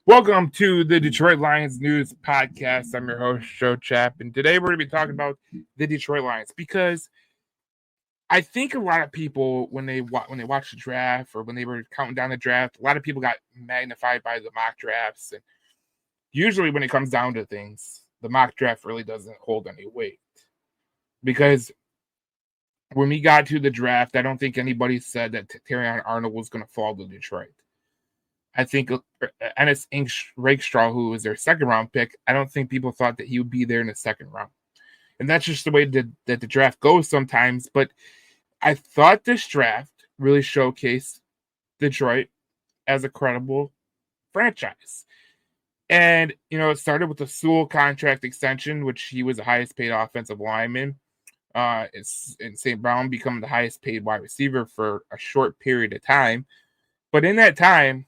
Welcome to the Detroit Lions News Podcast. I'm your host, Joe Chap, and today we're going to be talking about the Detroit Lions because I think a lot of people, when they watch the draft or when they were counting down the draft, a lot of people got magnified by the mock drafts. And usually, when it comes down to things, the mock draft really doesn't hold any weight because when we got to the draft, I don't think anybody said that Terrion Arnold was going to fall to Detroit. I think Ennis Rakestraw, who was their second round pick, I don't think people thought that he would be there in the second round. And that's just the way that the draft goes sometimes. But I thought this draft really showcased Detroit as a credible franchise. And, it started with the Sewell contract extension, which he was the highest paid offensive lineman. In St. Brown becoming the highest paid wide receiver for a short period of time. But in that time,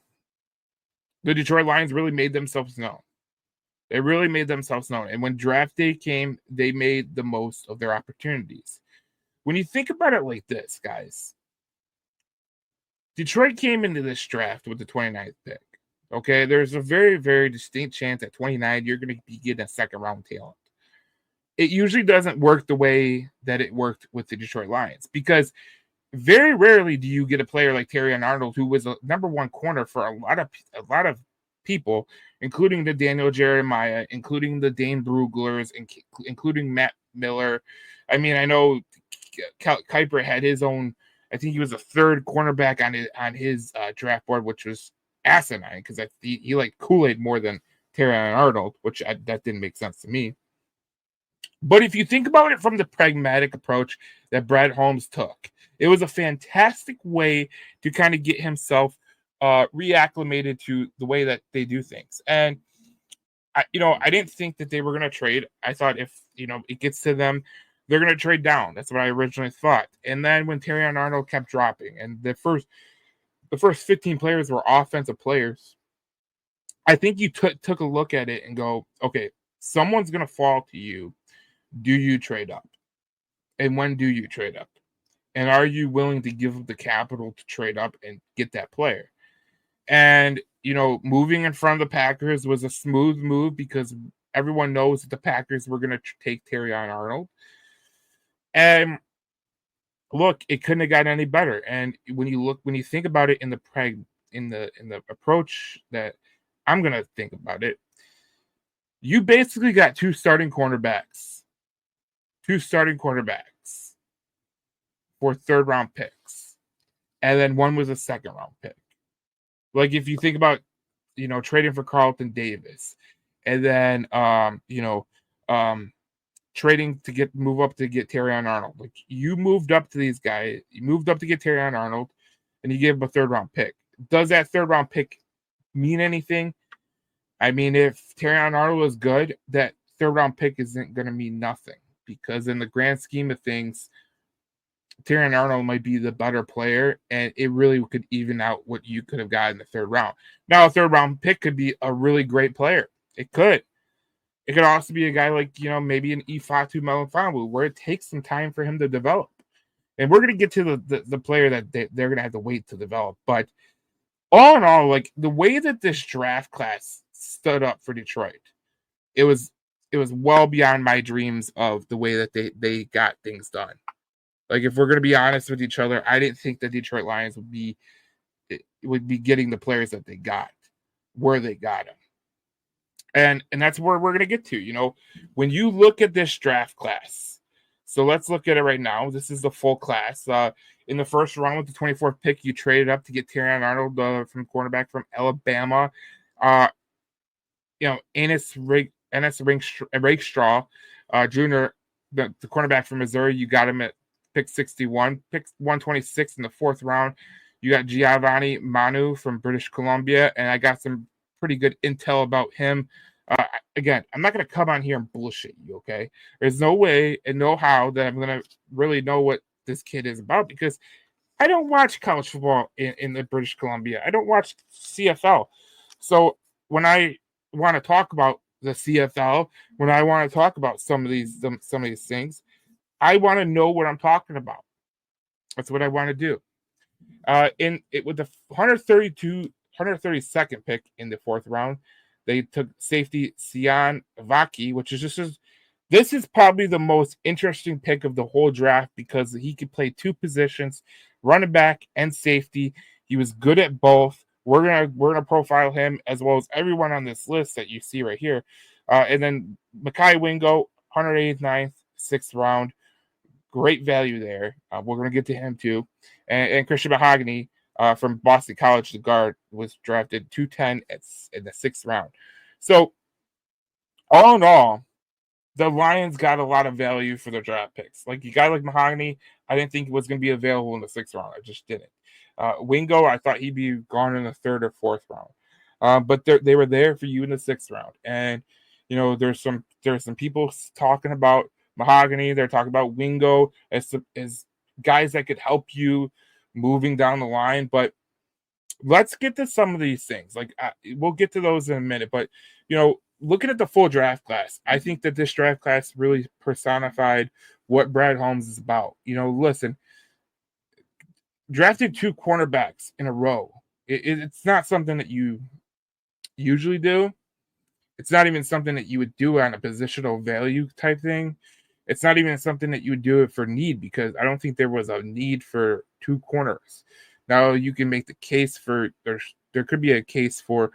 the Detroit Lions really made themselves known. They really made themselves known. And when draft day came, they made the most of their opportunities. When you think about it like this, guys, Detroit came into this draft with the 29th pick. Okay, there's a very, very distinct chance at 29 you're going to be getting a second round talent. It usually doesn't work the way that it worked with the Detroit Lions because very rarely do you get a player like Terrion Arnold, who was a number one corner for a lot of people, including the Daniel Jeremiah, including the Dane Bruglers, including Matt Miller. I mean, I know Kiper had his own. I think he was a third cornerback on his draft board, which was asinine because he liked Kool-Aid more than Terrion Arnold, which that didn't make sense to me. But if you think about it from the pragmatic approach that Brad Holmes took, it was a fantastic way to kind of get himself reacclimated to the way that they do things. And, I didn't think that they were going to trade. I thought if, it gets to them, they're going to trade down. That's what I originally thought. And then when Terrion Arnold kept dropping and the first 15 players were offensive players, I think you took a look at it and go, okay, someone's going to fall to you. Do you trade up? And when do you trade up? And are you willing to give up the capital to trade up and get that player? And, moving in front of the Packers was a smooth move because everyone knows that the Packers were going to take Terrion Arnold. And look, it couldn't have gotten any better. And when you think about it in the approach that I'm going to think about it, you basically got two starting cornerbacks for third round picks. And then one was a second round pick. Like if you think about, trading for Carlton Davis and then, trading to move up to get Terrion Arnold. Like you moved up to these guys, you moved up to get Terrion Arnold and you gave him a third round pick. Does that third round pick mean anything? I mean, if Terrion Arnold is good, that third round pick isn't going to mean nothing. Because in the grand scheme of things, Terrion Arnold might be the better player, and it really could even out what you could have got in the third round. Now, a third round pick could be a really great player. It could. It could also be a guy like, maybe an Ifeatu Melifonwu, where it takes some time for him to develop. And we're going to get to the player that they're going to have to wait to develop. But all in all, like the way that this draft class stood up for Detroit, it was well beyond my dreams of the way that they got things done. Like if we're going to be honest with each other, I didn't think the Detroit Lions would be getting the players that they got, where they got them. And that's where we're going to get to, when you look at this draft class. So let's look at it right now. This is the full class. In the first round with the 24th pick, you traded up to get Terrion Arnold from cornerback from Alabama. Ennis Rakestraw Jr., the cornerback from Missouri, you got him at pick 61. Pick 126 in the fourth round, you got Giovanni Manu from British Columbia, and I got some pretty good intel about him. Again, I'm not going to come on here and bullshit you, okay? There's no way and no how that I'm going to really know what this kid is about because I don't watch college football in the British Columbia. I don't watch CFL. So when I want to talk about the CFL, when I want to talk about some of these things, I want to know what I'm talking about. That's what I want to do. With the 132nd pick in the 4th round. They took safety Sian Vaki, which is this is probably the most interesting pick of the whole draft because he could play 2 positions, running back and safety. He was good at both. We're gonna profile him as well as everyone on this list that you see right here. And then Mekhi Wingo, 189th, 6th round. Great value there. We're going to get to him too. And Christian Mahogany from Boston College, the guard, was drafted 210 in the 6th round. So, all in all, the Lions got a lot of value for their draft picks. Like a guy like Mahogany, I didn't think was going to be available in the 6th round. I just didn't. Wingo, I thought he'd be gone in the 3rd or 4th round. But they were there for you in the 6th round. And there's some people talking about Mahogany. They're talking about Wingo as guys that could help you moving down the line. But let's get to some of these things. Like we'll get to those in a minute. But looking at the full draft class, I think that this draft class really personified what Brad Holmes is about. Listen, drafted 2 cornerbacks in a row. It's not something that you usually do. It's not even something that you would do on a positional value type thing. It's not even something that you would do it for need because I don't think there was a need for 2 corners. Now you can make the case for there could be a case for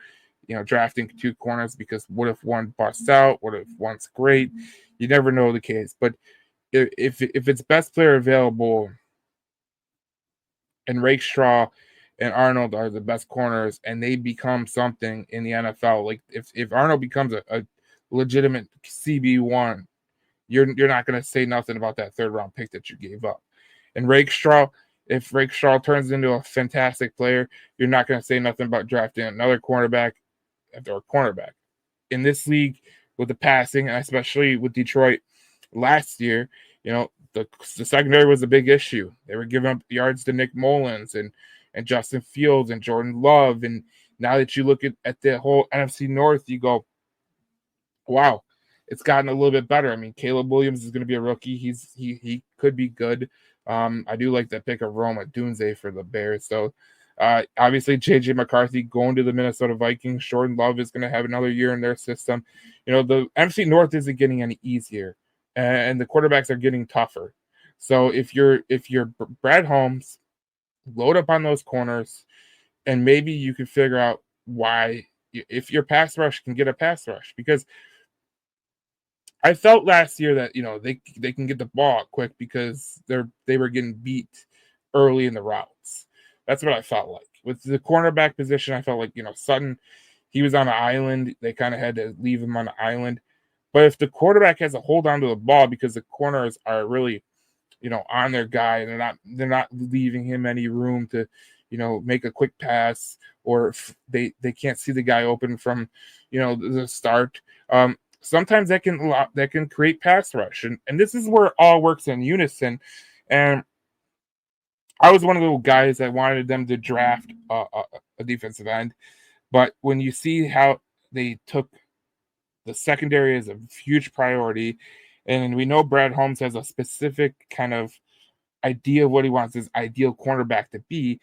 drafting 2 corners because what if one busts out? What if one's great? You never know the case. But if it's best player available and Rakestraw and Arnold are the best corners and they become something in the NFL, like if Arnold becomes a legitimate CB1, you're not going to say nothing about that 3rd round pick that you gave up. And Rakestraw, if Rakestraw turns into a fantastic player, you're not going to say nothing about drafting another cornerback after a cornerback. In this league with the passing, especially with Detroit last year, the secondary was a big issue. They were giving up yards to Nick Mullins and Justin Fields and Jordan Love. And now that you look at the whole NFC North, you go, wow, it's gotten a little bit better. I mean, Caleb Williams is going to be a rookie. He could be good. I do like that pick of Rome Odunze for the Bears. So obviously JJ McCarthy going to the Minnesota Vikings. Jordan Love is going to have another year in their system. The NFC North isn't getting any easier, and the quarterbacks are getting tougher. So if you're Brad Holmes, load up on those corners, and maybe you can figure out why if your pass rush can get a pass rush, because I felt last year that they can get the ball out quick because they were getting beat early in the routes. That's what I felt like with the cornerback position. I felt like Sutton, he was on an island. They kind of had to leave him on an island. But if the quarterback has a hold on to the ball because the corners are really on their guy and they're not leaving him any room to make a quick pass, or if they can't see the guy open from the start. Sometimes that can create pass rush, and this is where it all works in unison. And I was one of those guys that wanted them to draft a defensive end, but when you see how they took the secondary as a huge priority, and we know Brad Holmes has a specific kind of idea of what he wants his ideal cornerback to be.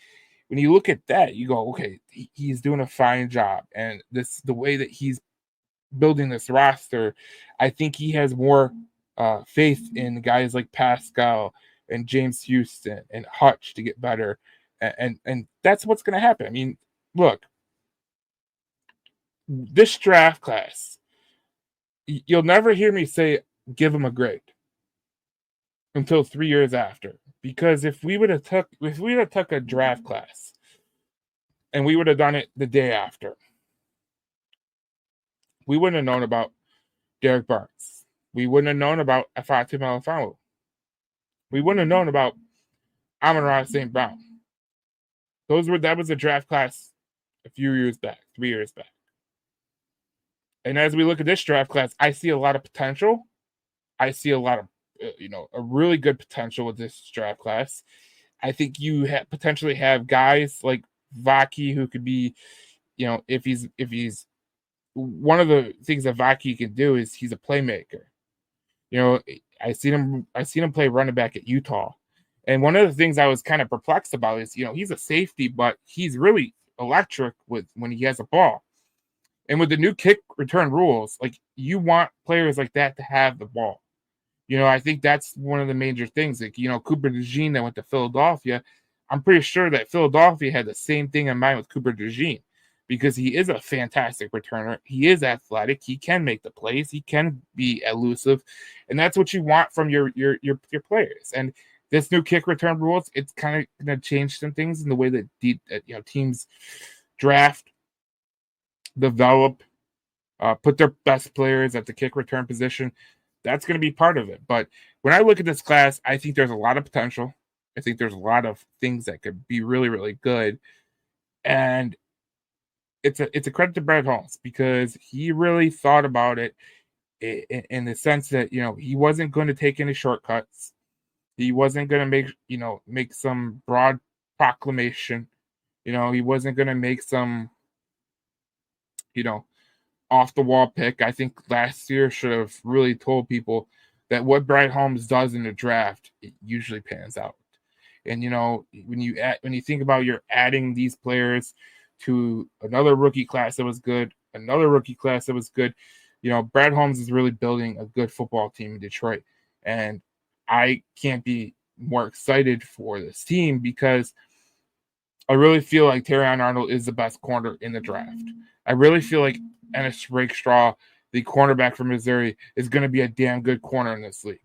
When you look at that, you go, okay, he's doing a fine job, and the way that he's building this roster, I think he has more faith in guys like Pascal and James Houston and Hutch to get better, and that's what's going to happen. I mean, look, this draft class, you'll never hear me say give him a grade until 3 years after, because if we would have took a draft class and we would have done it the day after, we wouldn't have known about Derek Barnes. We wouldn't have known about Afatu Melifonwu. We wouldn't have known about Amon-Ra St. Brown. That was a draft class a few years back, 3 years back. And as we look at this draft class, I see a lot of potential. I see a lot of, a really good potential with this draft class. I think you potentially have guys like Vaki who could be, if he's one of the things that Vaki can do is he's a playmaker. I seen him play running back at Utah. And one of the things I was kind of perplexed about is, he's a safety, but he's really electric with when he has a ball. And with the new kick return rules, like you want players like that to have the ball. I think that's one of the major things. Like, Cooper DeJean that went to Philadelphia, I'm pretty sure that Philadelphia had the same thing in mind with Cooper DeJean because he is a fantastic returner. He is athletic. He can make the plays. He can be elusive, and that's what you want from your players. And this new kick return rules, it's kind of going to change some things in the way that teams draft, develop, put their best players at the kick return position. That's going to be part of it. But when I look at this class, I think there's a lot of potential. I think there's a lot of things that could be really, really good. And it's a credit to Brad Holmes because he really thought about it in the sense that, he wasn't going to take any shortcuts. He wasn't going to make some broad proclamation. He wasn't going to make some, off the wall pick. I think last year should have really told people that what Brad Holmes does in the draft, it usually pans out. And when you think about you're adding these players to another rookie class that was good, Brad Holmes is really building a good football team in Detroit. And I can't be more excited for this team because I really feel like Terrion Arnold is the best corner in the draft. I really feel like Ennis Rakestraw, the cornerback from Missouri, is going to be a damn good corner in this league.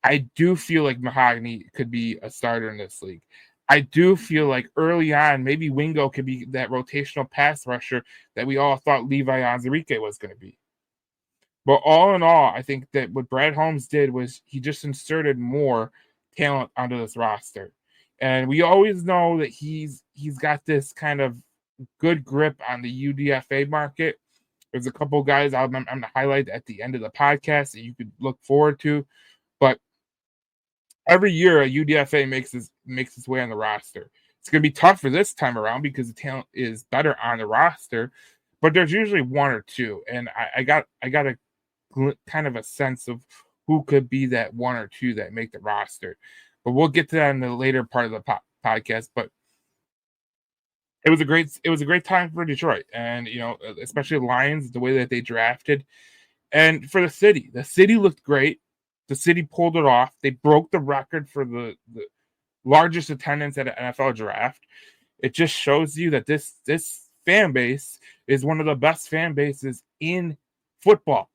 I do feel like Mahogany could be a starter in this league. I do feel like early on, maybe Wingo could be that rotational pass rusher that we all thought Levi Onwuzurike was going to be. But all in all, I think that what Brad Holmes did was he just inserted more talent onto this roster. And we always know that he's got this kind of good grip on the UDFA market. There's a couple guys I'm going to highlight at the end of the podcast that you could look forward to. But every year, a UDFA makes its way on the roster. It's going to be tough for this time around because the talent is better on the roster. But there's usually one or two. And I got a kind of a sense of who could be that one or two that make the roster. But we'll get to that in the later part of the podcast. But it was a great time for Detroit, and especially the Lions, the way that they drafted, and for the city looked great. The city pulled it off. They broke the record for the largest attendance at an NFL draft. It just shows you that this fan base is one of the best fan bases in football.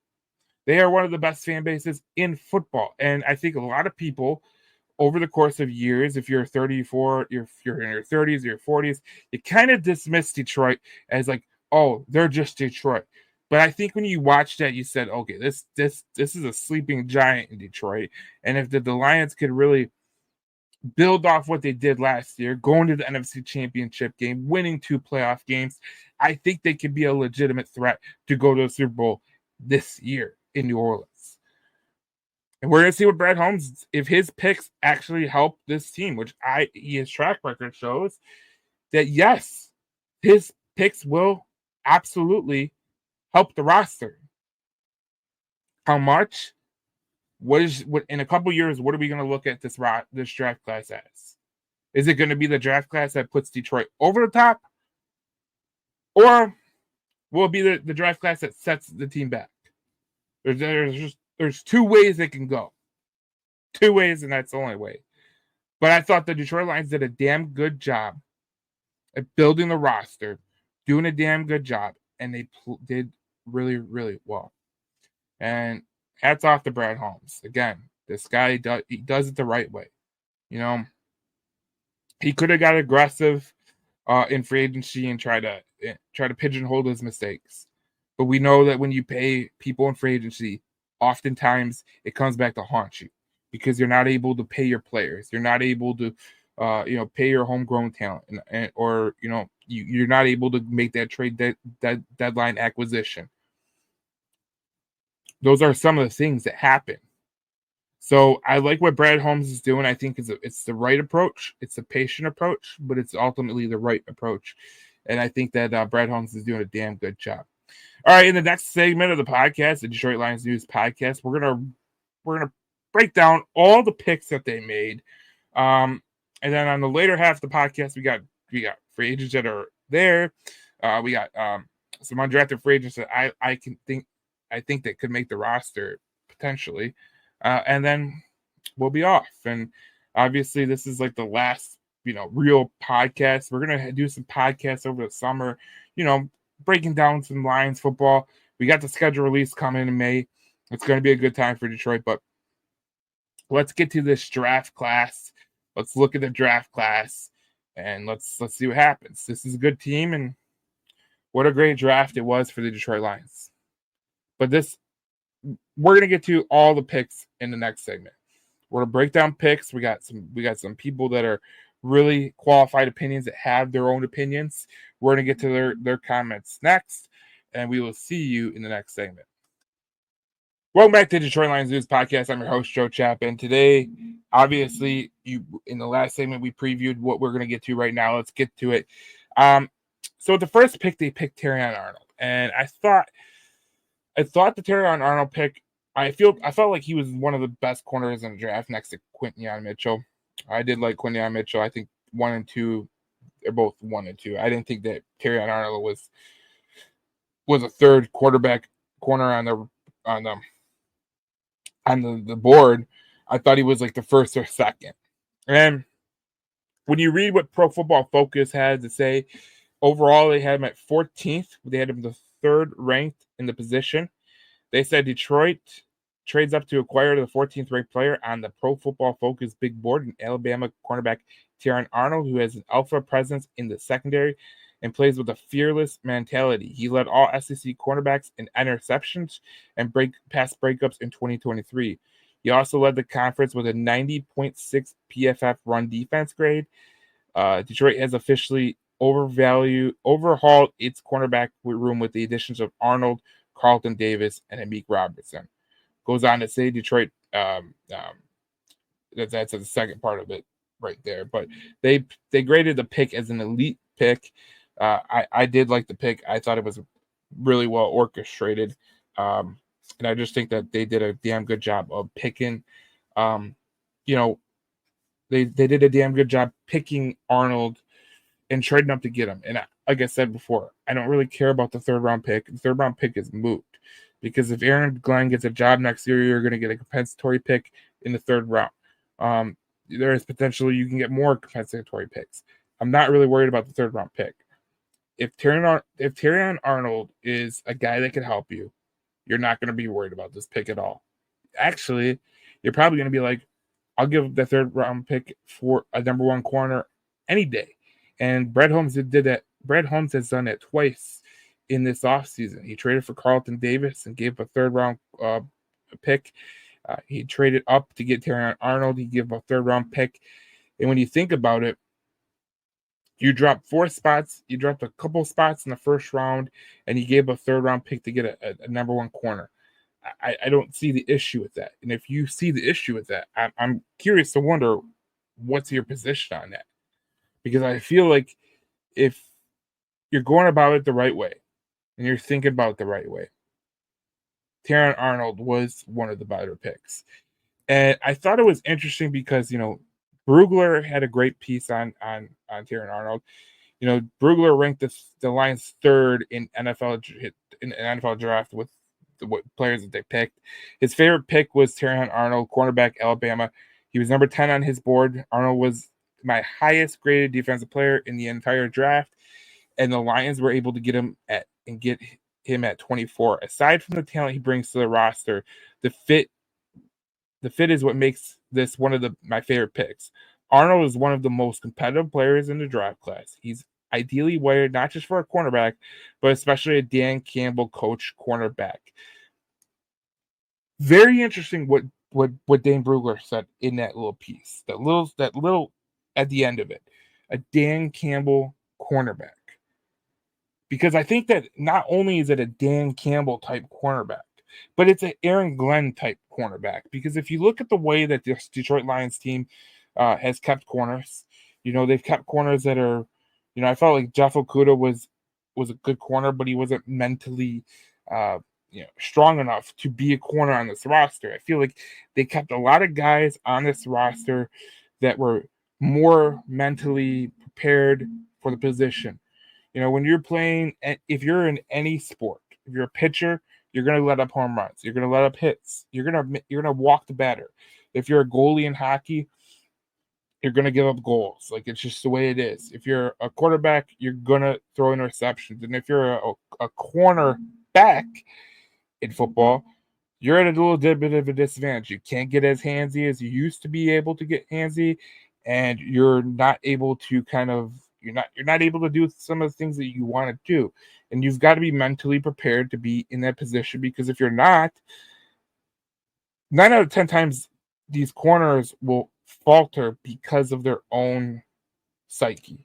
They are one of the best fan bases in football, and I think a lot of people, over the course of years, if you're 34, if you're in your 30s or your 40s, you kind of dismiss Detroit as like, oh, they're just Detroit. But I think when you watch that, you said, okay, this is a sleeping giant in Detroit. And if the Lions could really build off what they did last year, going to the NFC Championship game, winning 2 playoff games, I think they could be a legitimate threat to go to the Super Bowl this year in New Orleans. And we're going to see what Brad Holmes, if his picks actually help this team, which his track record shows that, yes, his picks will absolutely help the roster. How much? What in a couple years, what are we going to look at this draft class as? Is it going to be the draft class that puts Detroit over the top? Or will it be the draft class that sets the team back? There's 2 ways it can go. 2 ways, and that's the only way. But I thought the Detroit Lions did a damn good job at building the roster, doing a damn good job, and they did really, really well. And hats off to Brad Holmes. Again, this guy he does it the right way. He could have got aggressive in free agency and try to pigeonhole his mistakes. But we know that when you pay people in free agency, oftentimes it comes back to haunt you because you're not able to pay your players. You're not able to, pay your homegrown talent, or you're not able to make that trade deadline acquisition. Those are some of the things that happen. So I like what Brad Holmes is doing. I think it's the right approach. It's a patient approach, but it's ultimately the right approach. And I think that Brad Holmes is doing a damn good job. All right, in the next segment of the podcast, the Detroit Lions News podcast, we're gonna break down all the picks that they made, and then on the later half of the podcast, we got free agents that are there. We got some undrafted free agents that I think that could make the roster potentially, and then we'll be off. And obviously, this is like the last real podcast. We're gonna do some podcasts over the summer, breaking down some Lions football. We got the schedule release coming in May. It's going to be a good time for Detroit, but let's get to this draft class. Let's look at the draft class and let's see what happens. This is a good team, and what a great draft it was for the Detroit Lions. But we're going to get to all the picks in the next segment. We're going to break down picks. We got some people that are really qualified opinions that have their own opinions. We're going to get to their comments next, and we will see you in the next segment. Welcome back to the Detroit Lions News Podcast. I'm your host, Joe Chapin. Today, obviously, in the last segment, we previewed what we're going to get to right now. Let's get to it. So the first pick, they picked Terrion Arnold, and I thought the Terrion Arnold pick, I felt like he was one of the best corners in the draft next to Quinton Mitchell. I did like Quinton Mitchell. I think 1 and 2, they're both 1 and 2. I didn't think that Terrion Arnold was a third quarterback corner on the board. I thought he was like the first or second. And when you read what Pro Football Focus had to say, overall they had him at 14th. They had him the third ranked in the position. They said Detroit trades up to acquire the 14th ranked player on the Pro Football Focus big board in Alabama cornerback Terrion Arnold, who has an alpha presence in the secondary and plays with a fearless mentality. He led all SEC cornerbacks in interceptions and pass breakups in 2023. He also led the conference with a 90.6 PFF run defense grade. Detroit has officially overhauled its cornerback room with the additions of Arnold, Carlton Davis, and Amik Robertson. Goes on to say Detroit, that's the second part of it right there. But they graded the pick as an elite pick. I did like the pick. I thought it was really well orchestrated. And I just think that they did a damn good job of picking. They did a damn good job picking Arnold and trading up to get him. And like I said before, I don't really care about the third round pick. The third round pick is moot because if Aaron Glenn gets a job next year, you're going to get a compensatory pick in the third round. There is potentially you can get more compensatory picks. I'm not really worried about the third round pick. If Terrion Arnold is a guy that can help you, you're not going to be worried about this pick at all. Actually, you're probably going to be like, I'll give the third round pick for a number one corner any day. And Brett Holmes did that. Brett Holmes has done it twice in this offseason. He traded for Carlton Davis and gave a third round pick. He traded up to get Terrion Arnold. He gave a third round pick. And when you think about it, you dropped 4 spots. You dropped a couple spots in the first round, and you gave a third round pick to get a number one corner. I don't see the issue with that. And if you see the issue with that, I'm curious to wonder what's your position on that. Because I feel like if you're going about it the right way and you're thinking about it the right way, Terrion Arnold was one of the better picks. And I thought it was interesting because, Brugler had a great piece on Terrion Arnold. Brugler ranked the Lions third in NFL draft with what players that they picked. His favorite pick was Terrion Arnold, cornerback, Alabama. He was number 10 on his board. Arnold was my highest graded defensive player in the entire draft, and the Lions were able to get him at 24. Aside from the talent he brings to the roster, the fit is what makes this one of my favorite picks. Arnold is one of the most competitive players in the draft class. He's ideally wired not just for a cornerback, but especially a Dan Campbell coach cornerback. Very interesting what Dane Brugler said in that little piece. That little at the end of it. A Dan Campbell cornerback. Because I think that not only is it a Dan Campbell type cornerback, but it's an Aaron Glenn type cornerback. Because if you look at the way that this Detroit Lions team has kept corners, they've kept corners that are, I felt like Jeff Okudah was a good corner, but he wasn't mentally, strong enough to be a corner on this roster. I feel like they kept a lot of guys on this roster that were more mentally prepared for the position. When you're playing, if you're in any sport, if you're a pitcher, you're going to let up home runs. You're going to let up hits. You're going to walk the batter. If you're a goalie in hockey, you're going to give up goals. Like, it's just the way it is. If you're a quarterback, you're going to throw interceptions. And if you're a corner back in football, you're at a little bit of a disadvantage. You can't get as handsy as you used to be able to get handsy, and you're not able to you're not able to do some of the things that you want to do. And you've got to be mentally prepared to be in that position, because if you're not, 9 out of 10 times these corners will falter because of their own psyche.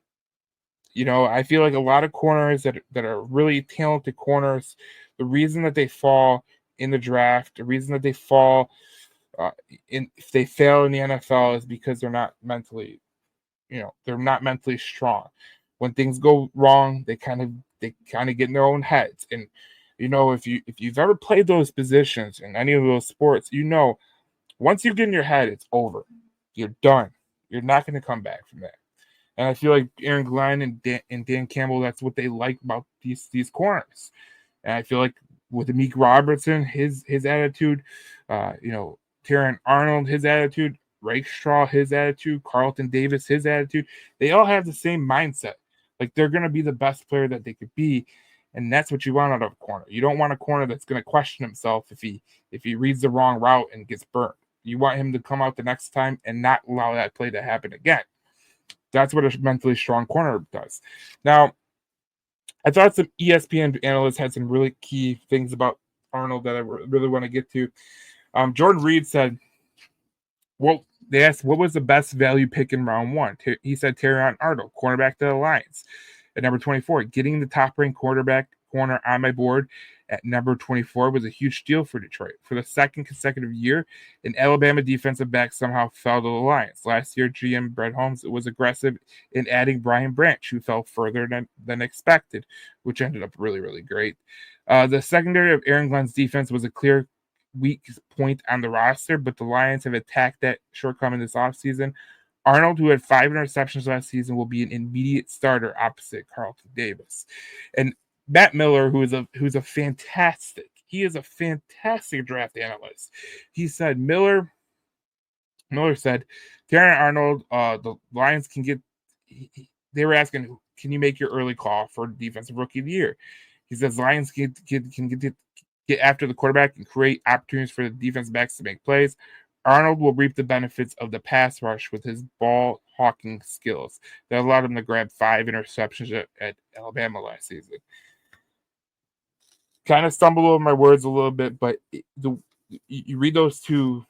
I feel like a lot of corners that are really talented corners, the reason that they fall in the draft, the reason that they fall if they fail in the NFL, is because they're not mentally, they're not mentally strong. When things go wrong, they kind of get in their own heads. And if you've ever played those positions in any of those sports, once you get in your head, it's over. You're done. You're not going to come back from that. And I feel like Aaron Glenn and Dan Campbell, that's what they like about these corners. And I feel like with Amik Robertson, his attitude, Terran Arnold, his attitude, Rakestraw, his attitude, Carlton Davis, his attitude, they all have the same mindset. Like, they're going to be the best player that they could be. And that's what you want out of a corner. You don't want a corner that's going to question himself if he reads the wrong route and gets burnt. You want him to come out the next time and not allow that play to happen again. That's what a mentally strong corner does. Now, I thought some ESPN analysts had some really key things about Arnold that I really want to get to. Jordan Reed said, they asked, what was the best value pick in round 1? He said Terrion Arnold, cornerback to the Lions. At number 24, getting the top-ranked corner on my board at number 24 was a huge deal for Detroit. For the second consecutive year, an Alabama defensive back somehow fell to the Lions. Last year, GM Brett Holmes was aggressive in adding Brian Branch, who fell further than expected, which ended up really, really great. The secondary of Aaron Glenn's defense was a clear weak point on the roster, but the Lions have attacked that shortcoming this offseason. Arnold, who had 5 interceptions last season, will be an immediate starter opposite Carlton Davis. And Matt Miller, who's a fantastic draft analyst. He said Miller said, Terrion Arnold, the Lions can get. They were asking, can you make your early call for defensive rookie of the year? He says Lions can get after the quarterback and create opportunities for the defensive backs to make plays. Arnold will reap the benefits of the pass rush with his ball hawking skills that allowed him to grab 5 interceptions at Alabama last season. Kind of stumbled over my words a little bit, but you read those two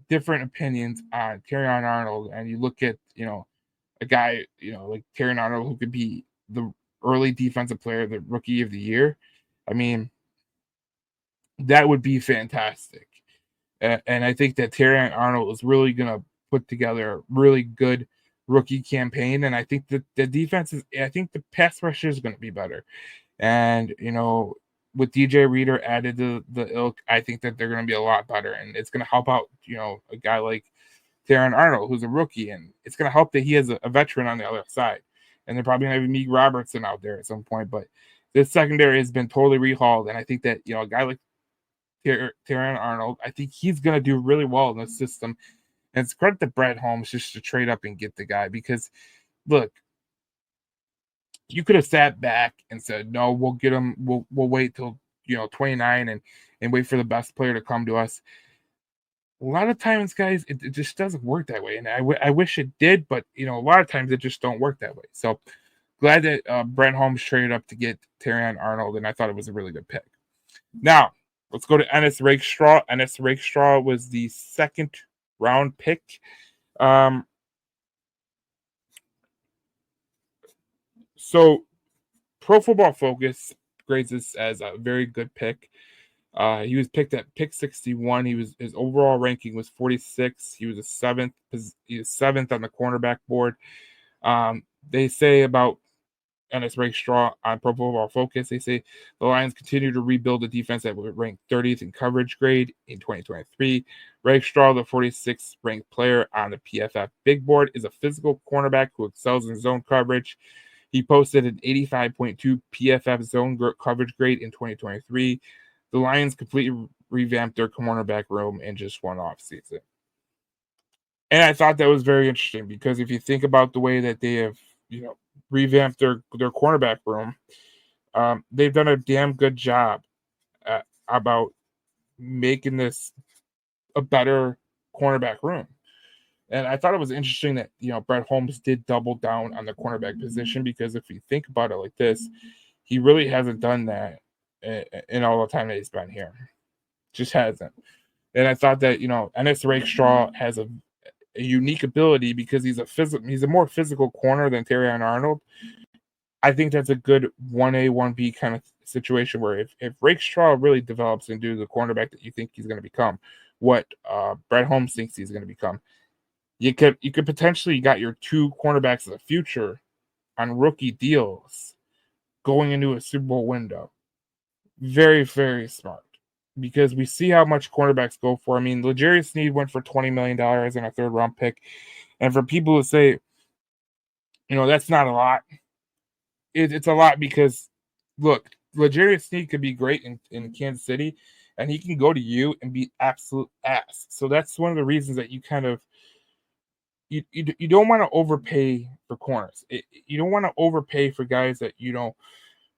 different opinions on Terrion Arnold, and you look at a guy like Terrion Arnold, who could be the early defensive player, the rookie of the year. I mean, that would be fantastic. And I think that Terrion Arnold is really going to put together a really good rookie campaign. And I think that the defense I think the pass rush is going to be better. And, with DJ Reader added to the ilk, I think that they're going to be a lot better. And it's going to help out, a guy like Terrion Arnold, who's a rookie. And it's going to help that he has a veteran on the other side. And they're probably going to have Amik Robertson out there at some point. But this secondary has been totally rehauled. And I think that, a guy like Terrion Arnold, I think he's going to do really well in this system. And it's credit to Brett Holmes just to trade up and get the guy, because, look, you could have sat back and said, no, we'll get him. We'll wait till 29 and wait for the best player to come to us. A lot of times, guys, it just doesn't work that way. And I wish it did, but a lot of times it just don't work that way. So glad that Brett Holmes traded up to get Terrion Arnold, and I thought it was a really good pick. Now, let's go to Ennis Rakestraw. Ennis Rakestraw was the second round pick. So Pro Football Focus grades this as a very good pick. He was picked at pick 61. His overall ranking was 46. He was seventh on the cornerback board. They say about Ennis Rakestraw on Pro Football Focus, they say the Lions continue to rebuild a defense that would rank 30th in coverage grade in 2023. Rakestraw, the 46th ranked player on the PFF Big Board, is a physical cornerback who excels in zone coverage. He posted an 85.2 PFF zone coverage grade in 2023. The Lions completely revamped their cornerback room in just one offseason. And I thought that was very interesting because if you think about the way that they have, revamped their cornerback room, they've done a damn good job about making this a better cornerback room. And I thought it was interesting that, Brett Holmes did double down on the cornerback position because if you think about it like this, he really hasn't done that in all the time that he's been here. Just hasn't. And I thought that, Ennis Rakestraw has a unique ability because he's a more physical corner than Terrion Arnold. I think that's a good 1A, 1B kind of situation where if Rakestraw really develops into the cornerback that you think he's going to become, what Brett Holmes thinks he's going to become, you could potentially got your two cornerbacks of the future on rookie deals going into a Super Bowl window. Very, very smart. Because we see how much cornerbacks go for. I mean, L'Jarius Sneed went for $20 million in a third-round pick. And for people to say, that's not a lot, it's a lot because, look, L'Jarius Sneed could be great in Kansas City, and he can go to you and be absolute ass. So that's one of the reasons that you kind of you don't want to overpay for corners. You don't want to overpay for guys that you're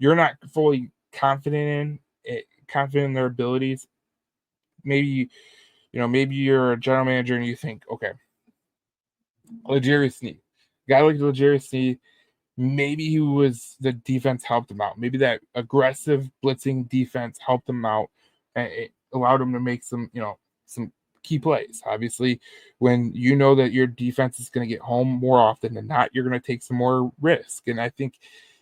not fully confident in their abilities. Maybe you're a general manager and you think, okay, L'Jarius Sneed, guy like L'Jarius Sneed, maybe the defense helped him out. Maybe that aggressive blitzing defense helped him out and it allowed him to make some key plays. Obviously, when you know that your defense is going to get home more often than not, you're going to take some more risk. And I think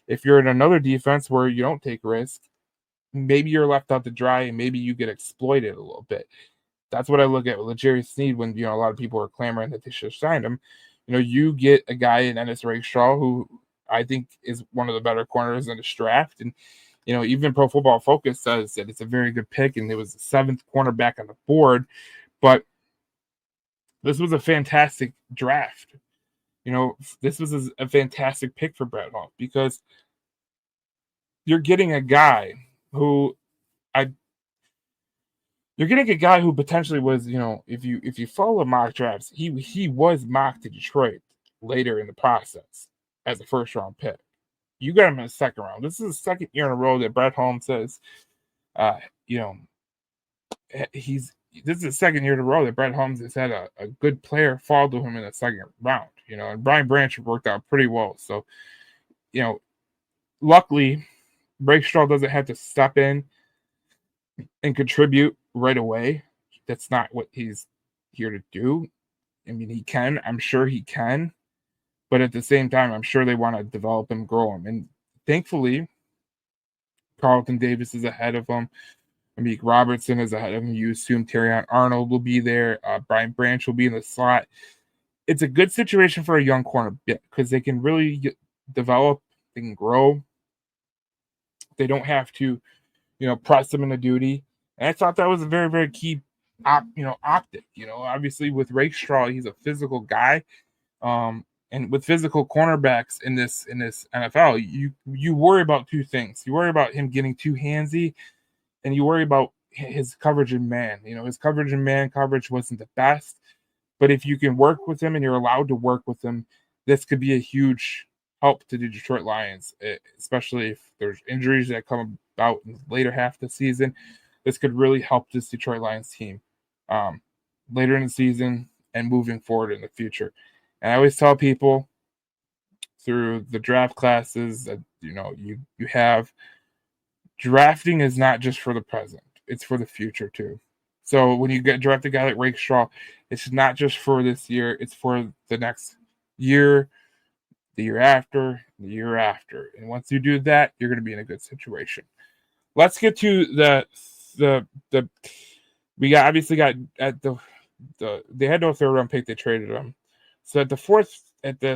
if you're in another defense where you don't take risk, maybe you're left out to dry and maybe you get exploited a little bit. That's what I look at with L'Jarius Sneed when, a lot of people are clamoring that they should have signed him. You get a guy in Ennis Rakestraw who I think is one of the better corners in this draft. And, even Pro Football Focus says that it's a very good pick and it was the 7th cornerback on the board. But this was a fantastic draft. This was a fantastic pick for Brett Holmes because you're getting a guy who potentially was, if you follow mock drafts, he was mocked to Detroit later in the process as a first-round pick. You got him in the second round. This is the second year in a row that Brett Holmes says, this is the second year in a row that Brett Holmes has had a good player fall to him in the second round, and Brian Branch worked out pretty well. So, luckily, Rakestraw doesn't have to step in and contribute right away. That's not what he's here to do. I mean, he can. I'm sure he can. But at the same time, I'm sure they want to develop him, grow him. And thankfully, Carlton Davis is ahead of him. Amik Robertson is ahead of him. You assume Terrion Arnold will be there. Brian Branch will be in the slot. It's a good situation for a young corner because they can really develop. They can grow. They don't have to, press them into duty. And I thought that was a very, very key, optic. Obviously with Rakestraw, he's a physical guy. And with physical cornerbacks in this NFL, you worry about two things. You worry about him getting too handsy, and you worry about his coverage in man. His coverage in man coverage wasn't the best, but if you can work with him and you're allowed to work with him, this could be a huge help to the Detroit Lions, especially if there's injuries that come about in the later half of the season. This could really help this Detroit Lions team later in the season and moving forward in the future. And I always tell people through the draft classes that, you have drafting is not just for the present. It's for the future too. So when you draft a guy like Rakestraw, it's not just for this year. It's for the next year, the year after, the year after. And once you do that, you're going to be in a good situation. Let's get to we got at they had no third round pick. They traded them. So at the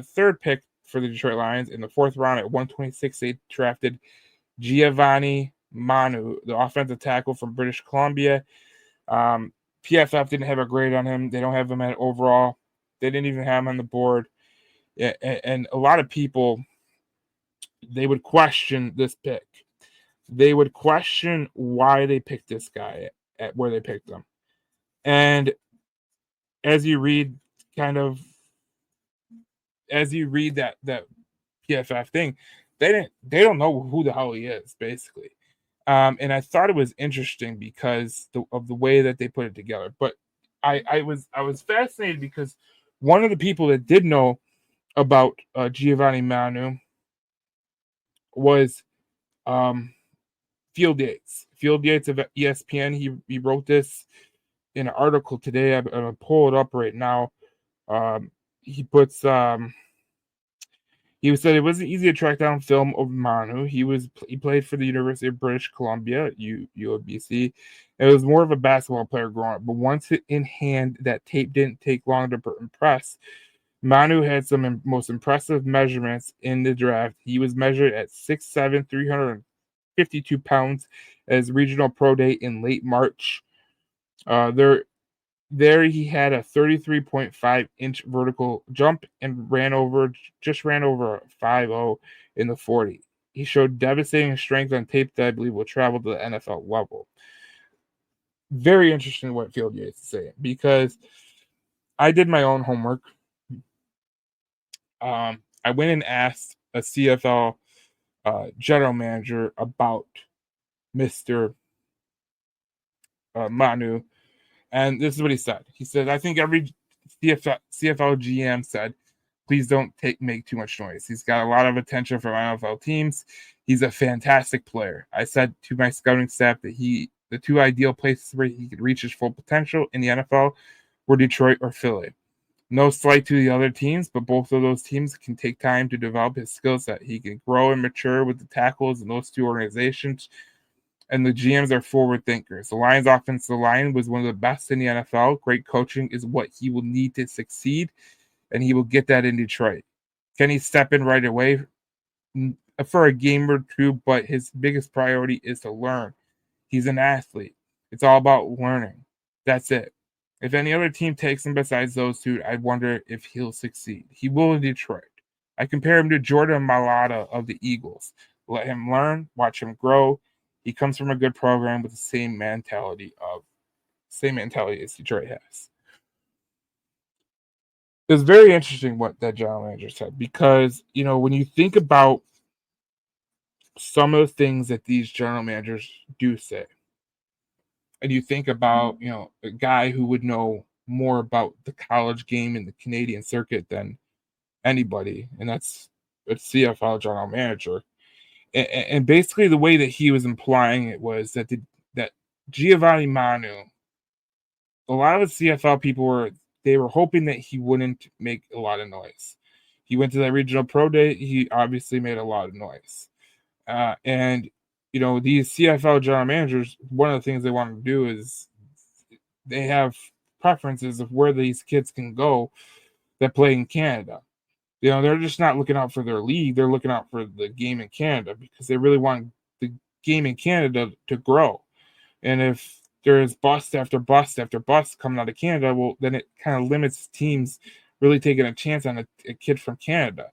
third pick for the Detroit Lions in the 4th round at 126, they drafted Giovanni Manu, the offensive tackle from British Columbia. PFF didn't have a grade on him. They don't have him at overall. They didn't even have him on the board. And a lot of people they would question this pick. They would question why they picked this guy at where they picked him. And as you read that PFF thing, they don't know who the hell he is, basically. And I thought it was interesting because of the way that they put it together. But I was fascinated because one of the people that did know about Giovanni Manu was Field Yates. Field Yates of ESPN. He wrote this in an article today. I'm gonna pull it up right now. He puts he said it wasn't easy to track down film of Manu. He played for the University of British Columbia, UBC. It was more of a basketball player growing up, but once in hand, that tape didn't take long to impress. Manu had some most impressive measurements in the draft. He was measured at 6'7", 352 pounds at his regional pro day in late March. There he had a 33.5-inch vertical jump and just ran over a 5.0 in the 40. He showed devastating strength on tape that I believe will travel to the NFL level. Very interesting what Field Yates is saying, because I did my own homework. I went and asked a CFL general manager about Mr. Manu, and this is what he said. He said, I think every CFL GM said, please don't make too much noise. He's got a lot of attention from NFL teams. He's a fantastic player. I said to my scouting staff that the two ideal places where he could reach his full potential in the NFL were Detroit or Philly. No slight to the other teams, but both of those teams can take time to develop his skill set. He can grow and mature with the tackles in those two organizations, and the GMs are forward thinkers. The Lions' offensive line was one of the best in the NFL. Great coaching is what he will need to succeed, and he will get that in Detroit. Can he step in right away for a game or two? But his biggest priority is to learn. He's an athlete. It's all about learning. That's it. If any other team takes him besides those two, I wonder if he'll succeed. He will in Detroit. I compare him to Jordan Mailata of the Eagles. Let him learn, watch him grow. He comes from a good program with the same mentality as Detroit has. It's very interesting what that general manager said, because, when you think about some of the things that these general managers do say, and you think about, a guy who would know more about the college game and the Canadian circuit than anybody, and that's a CFL general manager. And basically the way that he was implying it was that that Giovanni Manu, a lot of the CFL people were hoping that he wouldn't make a lot of noise. He went to that regional pro day. He obviously made a lot of noise. And these CFL general managers, one of the things they want to do is they have preferences of where these kids can go that play in Canada. They're just not looking out for their league. They're looking out for the game in Canada, because they really want the game in Canada to grow. And if there's bust after bust after bust coming out of Canada, well, then it kind of limits teams really taking a chance on a kid from Canada.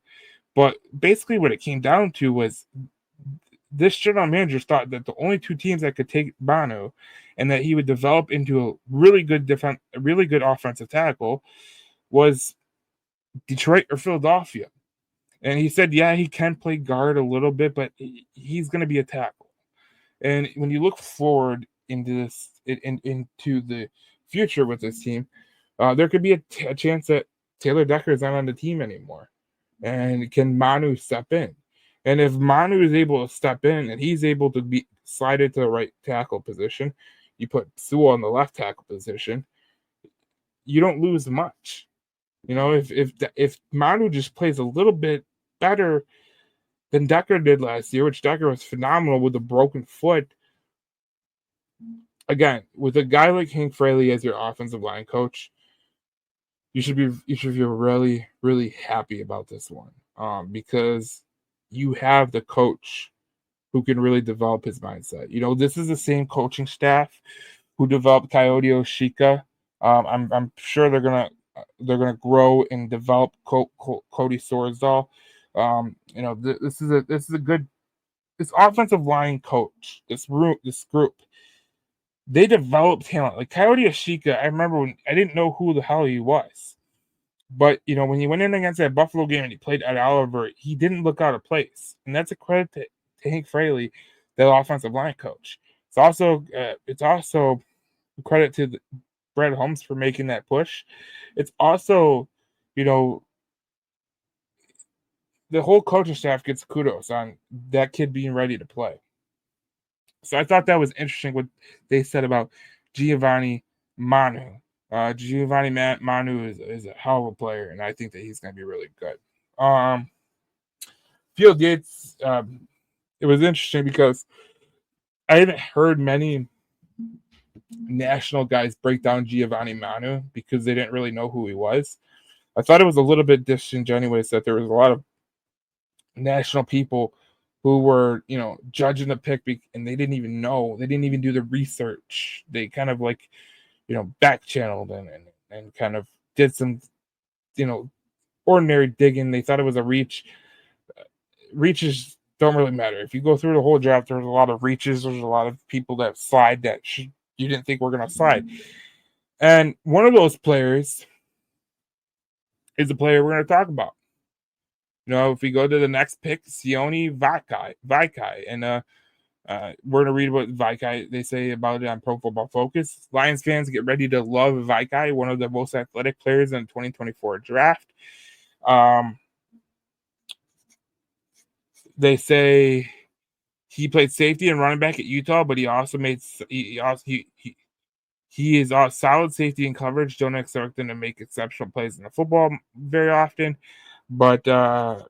But basically what it came down to was this general manager thought that the only two teams that could take Manu and that he would develop into a really good offensive tackle was Detroit or Philadelphia. And he said, yeah, he can play guard a little bit, but he's going to be a tackle. And when you look forward into the future with this team, there could be a chance that Taylor Decker is not on the team anymore. And can Manu step in? And if Manu is able to step in and he's able to be slided to the right tackle position, you put Sewell on the left tackle position, you don't lose much. If Manu just plays a little bit better than Decker did last year, which Decker was phenomenal with a broken foot. Again, with a guy like Hank Fraley as your offensive line coach, you should feel really, really happy about this one, because you have the coach who can really develop his mindset. This is the same coaching staff who developed Coyote Oshika. I'm sure they're gonna grow and develop Cody Sorsdahl. This is a good this offensive line coach, this group, they develop talent. Like Coyote Ashika, I remember when I didn't know who the hell he was. But when he went in against that Buffalo game and he played at Oliver, he didn't look out of place. And that's a credit to Hank Fraley, the offensive line coach. It's also a credit to Brad Holmes for making that push. It's also, the whole coaching staff gets kudos on that kid being ready to play. So I thought that was interesting what they said about Giovanni Manu. Giovanni Manu is a hell of a player, and I think that he's going to be really good. Field Yates, it was interesting because I haven't heard many national guys break down Giovanni Manu because they didn't really know who he was. I thought it was a little bit disingenuous that there was a lot of national people who were, judging the pick and they didn't even know. They didn't even do the research. They kind of back channeled and kind of did some, ordinary digging. They thought it was a reach. Reaches don't really matter. If you go through the whole draft, there's a lot of reaches. There's a lot of people that slide that you didn't think were going to slide. And one of those players is the player we're going to talk about. If we go to the next pick, Sione Vaikai. And we're going to read what Vaikai, they say about it on Pro Football Focus. Lions fans, get ready to love Vaikai, one of the most athletic players in the 2024 draft. They say he played safety and running back at Utah, but he also he is a solid safety and coverage. Don't expect him to make exceptional plays in the football very often, but Vaikai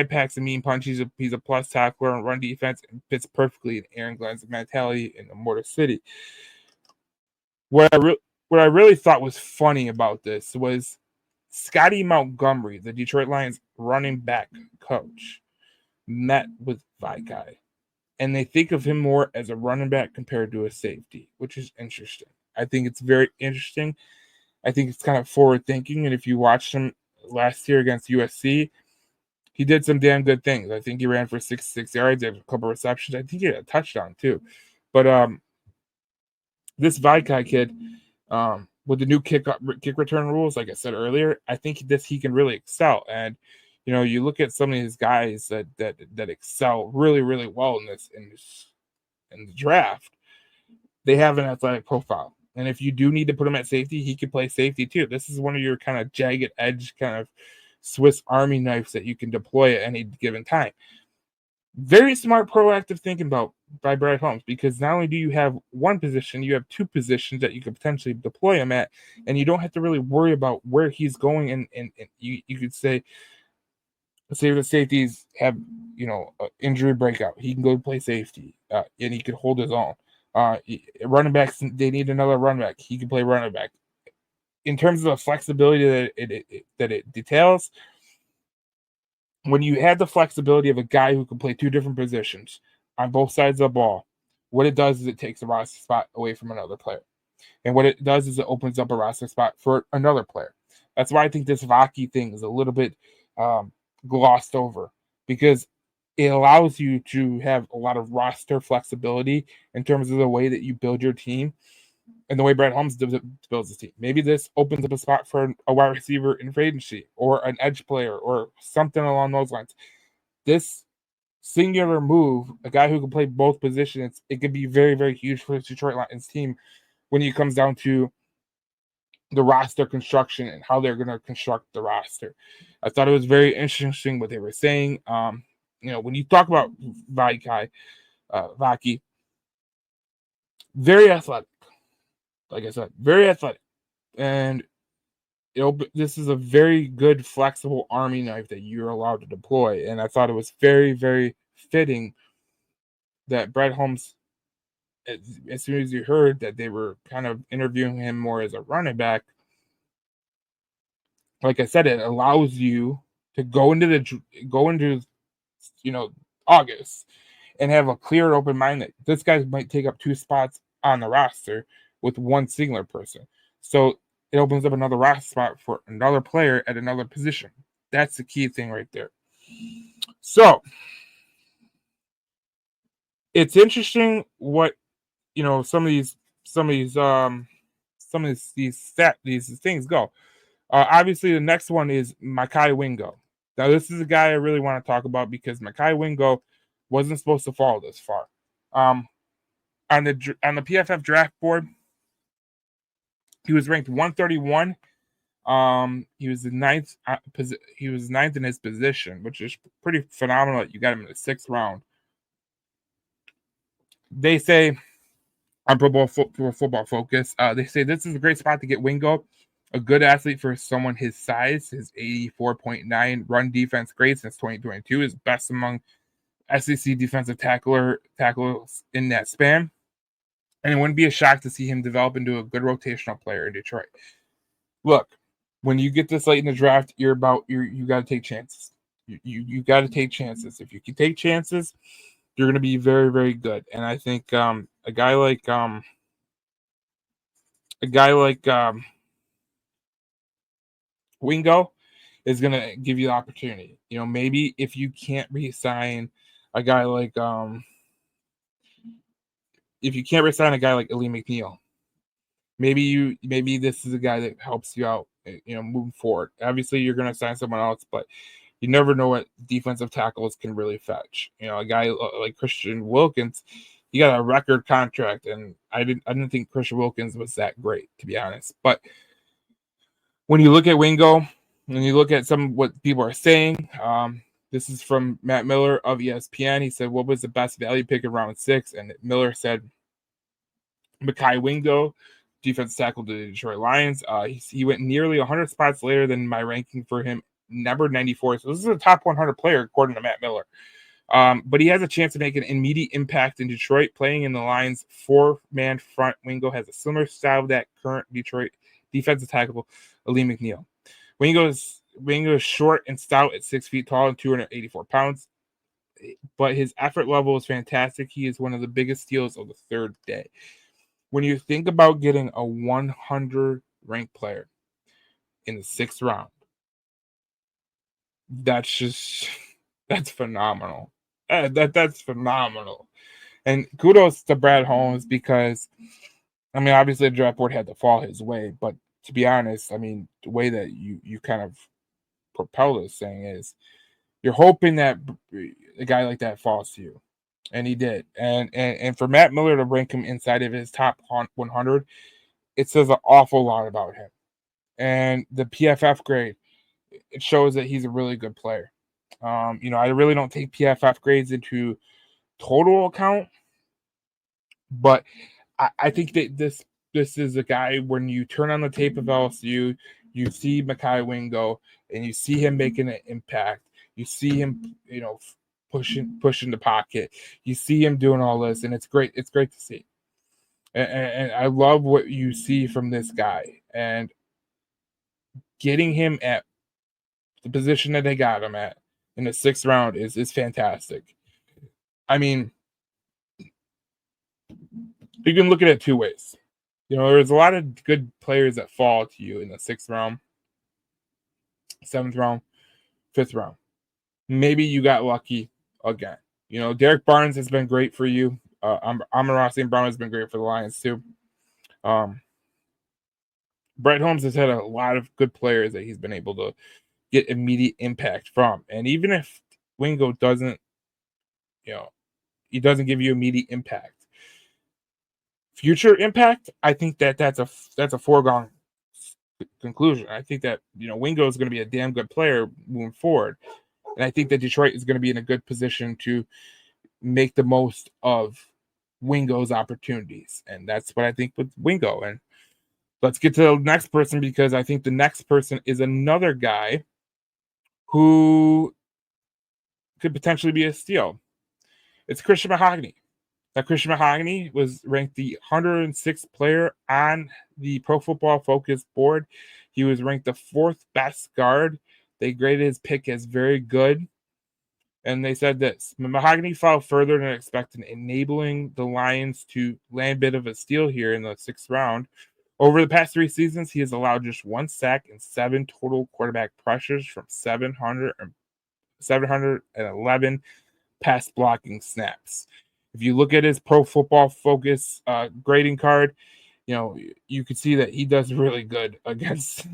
packs a mean punch. He's a plus tackler on run defense and fits perfectly in Aaron Glenn's mentality in the Motor City. What I really thought was funny about this was Scotty Montgomery, the Detroit Lions running back coach, met with Vaikai. And they think of him more as a running back compared to a safety, which is interesting. I think it's very interesting. I think it's kind of forward thinking. And if you watched him last year against USC, he did some damn good things. I think he ran for 66 yards, had a couple receptions. I think he had a touchdown too. But this Vaikai kid, with the new kick return rules, like I said earlier, I think he can really excel. And you look at some of these guys that excel really, really well in the draft. They have an athletic profile, and if you do need to put him at safety, he can play safety too. This is one of your kind of jagged edge, kind of Swiss Army knives that you can deploy at any given time. Very smart, proactive thinking by Brad Holmes, because not only do you have one position, you have two positions that you could potentially deploy him at, and you don't have to really worry about where he's going. And you could say the safeties have injury breakout, he can go play safety, and he can hold his own. Running backs, they need another running back, he can play running back. In terms of the flexibility that it details, when you have the flexibility of a guy who can play two different positions on both sides of the ball, what it does is it takes a roster spot away from another player. And what it does is it opens up a roster spot for another player. That's why I think this Vaki thing is a little bit glossed over, because it allows you to have a lot of roster flexibility in terms of the way that you build your team and the way Brad Holmes builds his team. Maybe this opens up a spot for a wide receiver in free agency or an edge player or something along those lines. This singular move, a guy who can play both positions, it could be very, very huge for the Detroit Lions team when it comes down to the roster construction and how they're going to construct the roster. I thought it was very interesting what they were saying. When you talk about Vaki, very athletic. Like I said, very athletic. And this is a very good, flexible Army knife that you're allowed to deploy. And I thought it was very, very fitting that Brad Holmes, as soon as you heard that they were kind of interviewing him more as a running back, like I said, it allows you to go into August and have a clear, open mind that this guy might take up two spots on the roster with one singular person. So it opens up another roster spot for another player at another position. That's the key thing right there. So it's interesting what some of these things go. Obviously, the next one is Mekhi Wingo. Now, this is a guy I really want to talk about because Mekhi Wingo wasn't supposed to fall this far. On the PFF draft board, he was ranked 131. He was the ninth. He was ninth in his position, which is pretty phenomenal. You got him in the 6th round. They say on Pro Football Focus, they say this is a great spot to get Wingo, a good athlete for someone his size. His 84.9 run defense grade since 2022 is best among SEC defensive tackles in that span. And it wouldn't be a shock to see him develop into a good rotational player in Detroit. Look, when you get this late in the draft, you got to take chances. You got to take chances. If you can take chances, you're going to be very, very good. And I think a guy like Wingo is going to give you the opportunity. Maybe if you can't re-sign a guy like Alim McNeill, maybe this is a guy that helps you out, moving forward. Obviously, you're going to sign someone else, but you never know what defensive tackles can really fetch. A guy like Christian Wilkins, he got a record contract, and I didn't think Christian Wilkins was that great, to be honest. But when you look at Wingo, when you look at what people are saying, this is from Matt Miller of ESPN. He said, "What was the best value pick in round 6?" And Miller said, Mekhi Wingo, defensive tackle to the Detroit Lions. He went nearly 100 spots later than my ranking for him, number 94. So this is a top 100 player, according to Matt Miller. But he has a chance to make an immediate impact in Detroit, playing in the Lions' 4-man front. Wingo has a similar style to that current Detroit defensive tackle, Alim McNeill. Wingo is short and stout at 6 feet tall and 284 pounds, but his effort level is fantastic. He is one of the biggest steals of the 3rd day. When you think about getting a 100 ranked player in the 6th round, that's phenomenal. That's phenomenal. And kudos to Brad Holmes because, obviously the draft board had to fall his way, but to be honest, the way that you kind of propel this thing is you're hoping that a guy like that falls to you. And he did. And for Matt Miller to rank him inside of his top 100, it says an awful lot about him. And the PFF grade, it shows that he's a really good player. I really don't take PFF grades into total account, but I think that this is a guy, when you turn on the tape of LSU, you see Mekhi Wingo, and you see him making an impact. You see him, pushing the pocket. You see him doing all this, and it's great. It's great to see. And I love what you see from this guy. And getting him at the position that they got him at in the 6th round is fantastic. You can look at it 2 ways. There's a lot of good players that fall to you in the 6th round, 7th round, 5th round. Maybe you got lucky again. Derek Barnes has been great for you. Amon-Ra St. Brown has been great for the Lions too. Brett Holmes has had a lot of good players that he's been able to get immediate impact from. And even if Wingo doesn't, he doesn't give you immediate impact, future impact, I think that's a foregone conclusion. I think that Wingo is going to be a damn good player moving forward, and I think that Detroit is going to be in a good position to make the most of Wingo's opportunities, and that's what I think with Wingo. And let's get to the next person, because I think the next person is another guy who could potentially be a steal. It's Christian Mahogany. Now, Christian Mahogany was ranked the 106th player on the Pro Football Focus board. He was ranked the 4th best guard. They graded his pick as very good. And they said this: Mahogany fell further than expected, enabling the Lions to land a bit of a steal here in the 6th round. Over the past 3 seasons, he has allowed just 1 sack and 7 total quarterback pressures from 711 pass blocking snaps. If you look at his Pro Football Focus grading card, you can see that he does really good against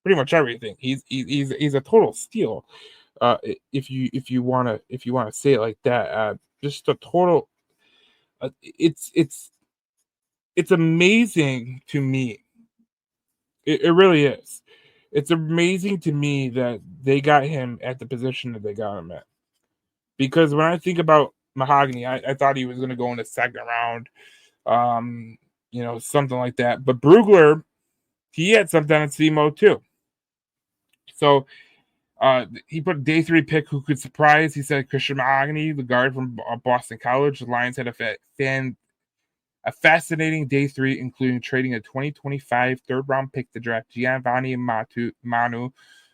pretty much everything. He's a total steal. If you want to say it like that, just a total. It's amazing to me. It really is. It's amazing to me that they got him at the position that they got him at. Because when I think about Mahogany, I thought he was going to go in the second round, something like that. But Brugler, he had some tendency mode too. So he put a day 3 pick who could surprise. He said Christian Mahogany, the guard from Boston College. The Lions had a fascinating day 3, including trading a 2025 third-round pick to draft Giovanni Manu,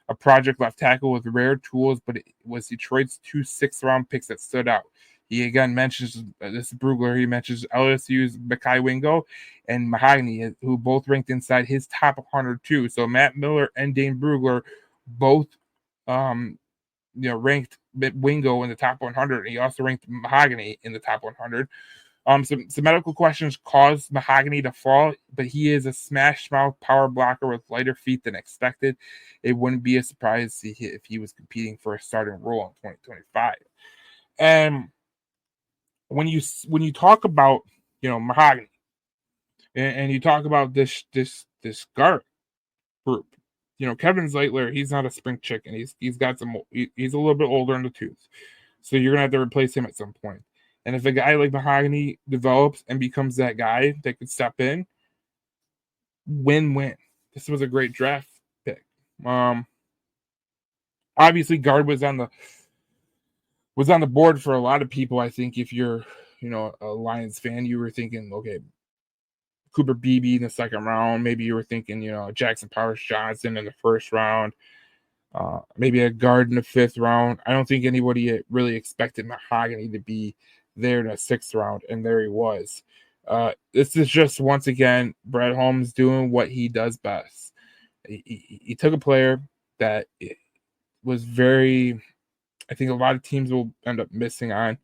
a project left tackle with rare tools, but it was Detroit's 2 sixth-round picks that stood out. He again mentions, this is Brugler, he mentions LSU's Mekhi Wingo and Mahogany, who both ranked inside his top 100 too. So Matt Miller and Dane Brugler both ranked Wingo in the top 100. He also ranked Mahogany in the top 100. Some medical questions caused Mahogany to fall, but he is a smash mouth power blocker with lighter feet than expected. It wouldn't be a surprise if he was competing for a starting role in 2025. And when you talk about Mahogany and you talk about this guard group, Kevin Zeitler, he's not a spring chicken. He's got he's a little bit older in the tooth, so you're gonna have to replace him at some point. And if a guy like Mahogany develops and becomes that guy that could step in, win-win. This was a great draft pick. Obviously, guard was on the board for a lot of people. I think if you're, a Lions fan, you were thinking, okay, Cooper Beebe in the second round. Maybe you were thinking, Jackson Powers Johnson in the first round. Maybe a guard in the 5th round. I don't think anybody really expected Mahogany to be there in the 6th round, and there he was. This is just, once again, Brad Holmes doing what he does best. He took a player that was very, I think a lot of teams will end up missing on.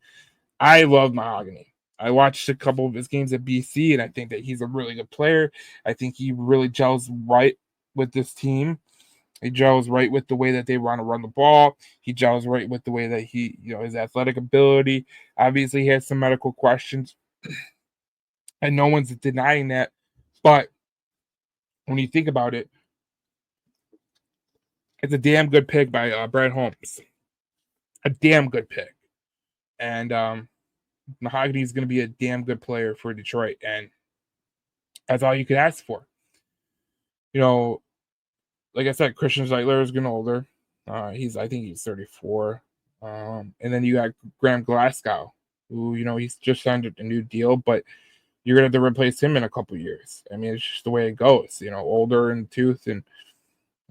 I love Mahogany. I watched a couple of his games at BC, and I think that he's a really good player. I think he really gels right with this team. He gels right with the way that they want to run the ball. He gels right with the way that he, his athletic ability. Obviously, he has some medical questions, and no one's denying that. But when you think about it, it's a damn good pick by Brad Holmes. A damn good pick. And Mahogany is going to be a damn good player for Detroit, and that's all you could ask for. Like I said, Christian Zeitler is getting older. I think he's 34. And then you got Graham Glasgow, who, he's just signed a new deal, but you're going to have to replace him in a couple years. I mean, it's just the way it goes, older in the tooth, and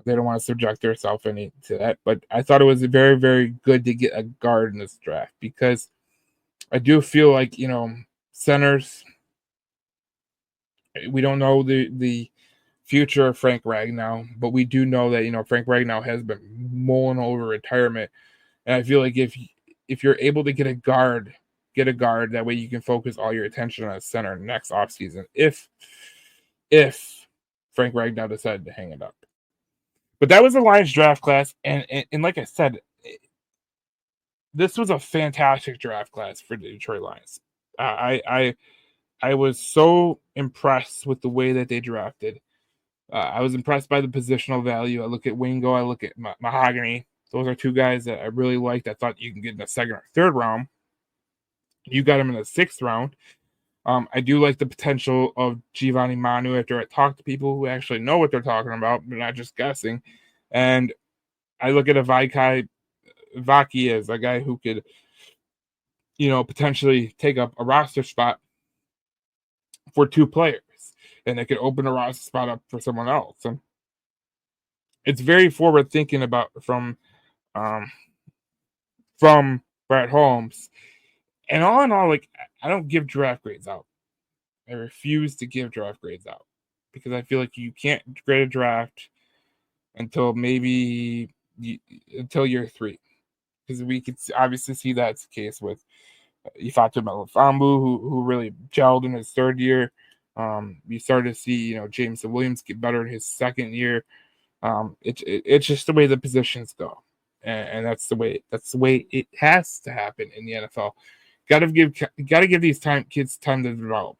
they don't want to subject themselves to that. But I thought it was very, very good to get a guard in this draft, because I do feel like, centers, we don't know the future of Frank Ragnow, but we do know that, Frank Ragnow has been mulling over retirement. And I feel like if you're able to get a guard, that way you can focus all your attention on a center next offseason, if Frank Ragnow decided to hang it up. But that was the Lions draft class, and like I said, this was a fantastic draft class for the Detroit Lions. I was so impressed with the way that they drafted. I was impressed by the positional value. I look at Wingo, I look at Mahogany. Those are 2 guys that I really liked. I thought you can get in the 2nd or 3rd round. You got him in the 6th round. I do like the potential of Giovanni Manu after I talk to people who actually know what they're talking about, but not just guessing. And I look at a Vaki as a guy who could, potentially take up a roster spot for 2 players, and they could open a roster spot up for someone else. And it's very forward thinking about from Brad Holmes. And all in all, like, I don't give draft grades out. I refuse to give draft grades out, because I feel like you can't grade a draft until until year 3, because we could obviously see that's the case with Ifeatu Melifonwu, who really gelled in his 3rd year. You started to see, Jameson Williams get better in his 2nd year. It's just the way the positions go, and that's the way it has to happen in the NFL. Got to give these kids time to develop.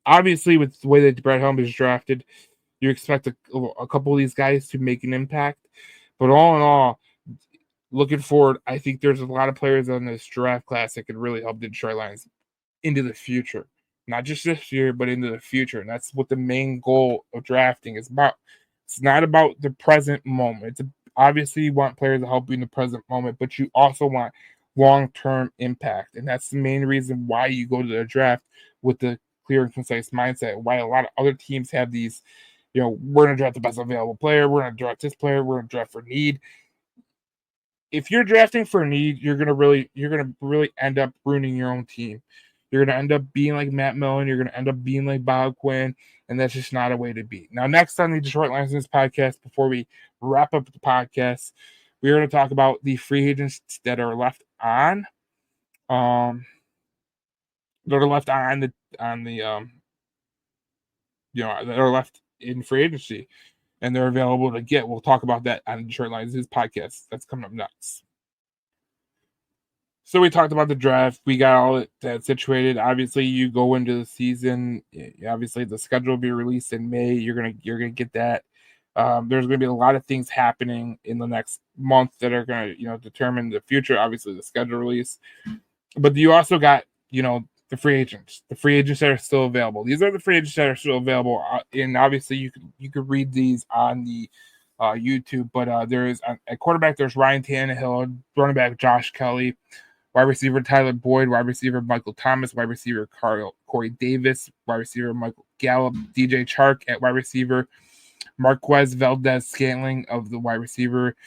Obviously, with the way that Brett Helm is drafted, you expect a couple of these guys to make an impact. But all in all, looking forward, I think there's a lot of players on this draft class that could really help the Detroit Lions into the future. Not just this year, but into the future. And that's what the main goal of drafting is about. It's not about the present moment. Obviously, you want players to help you in the present moment, but you also want long-term impact. And that's the main reason why you go to the draft with the clear and concise mindset. Why a lot of other teams have these, we're going to draft the best available player. We're going to draft this player. We're going to draft for need. If you're drafting for need, you're gonna really end up ruining your own team. You're gonna end up being like Matt Millen. You're gonna end up being like Bob Quinn, and that's just not a way to be. Now, next on the Detroit Lions podcast, before we wrap up the podcast, we're gonna talk about the free agents that are left on, that are left that are left in free agency, and they're available to get. We'll talk about that on Detroit Lions podcast. That's coming up next. So we talked about the draft. We got all that situated. Obviously, you go into the season. Obviously, the schedule will be released in May. You're gonna get that. There's gonna be a lot of things happening in the next month that are gonna determine the future. Obviously, the schedule release, but you also got the free agents. The free agents that are still available. These are the free agents that are still available, and obviously you could read these on the YouTube. But there is at quarterback. There's Ryan Tannehill, running back Josh Kelly, wide receiver Tyler Boyd, wide receiver Michael Thomas, wide receiver Corey Davis, wide receiver Michael Gallup, DJ Chark at wide receiver, Marquez Valdes-Scantling of the wide receiver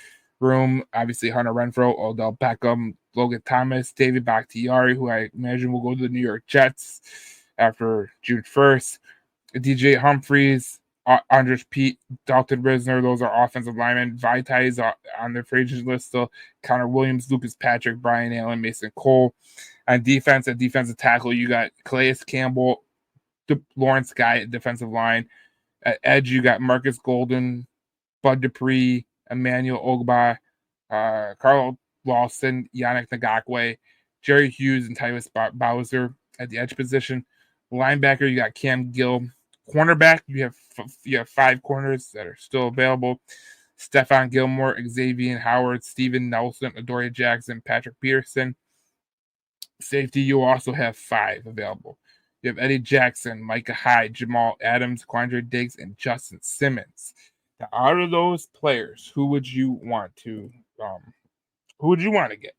room, obviously Hunter Renfrow, Odell Beckham, Logan Thomas, David Bakhtiari, who I imagine will go to the New York Jets after June 1st, DJ Humphries, Andres Pete, Dalton Risner, those are offensive linemen. Vaitai is on the free agent list still. Connor Williams, Lucas Patrick, Brian Allen, Mason Cole. On defense, at defensive tackle, you got Calais Campbell, Lawrence Guy at defensive line. At edge, you got Marcus Golden, Bud Dupree, Emmanuel Ogba, Carl Lawson, Yannick Ngakoue, Jerry Hughes, and Tyrus Bowser at the edge position. Linebacker, you got Cam Gill. Cornerback, you have 5 corners that are still available. Stephon Gilmore, Xavier Howard, Steven Nelson, Adoree Jackson, Patrick Peterson. Safety, you also have 5 available. You have Eddie Jackson, Micah Hyde, Jamal Adams, Quandre Diggs, and Justin Simmons. Now, out of those players, who would you want to get?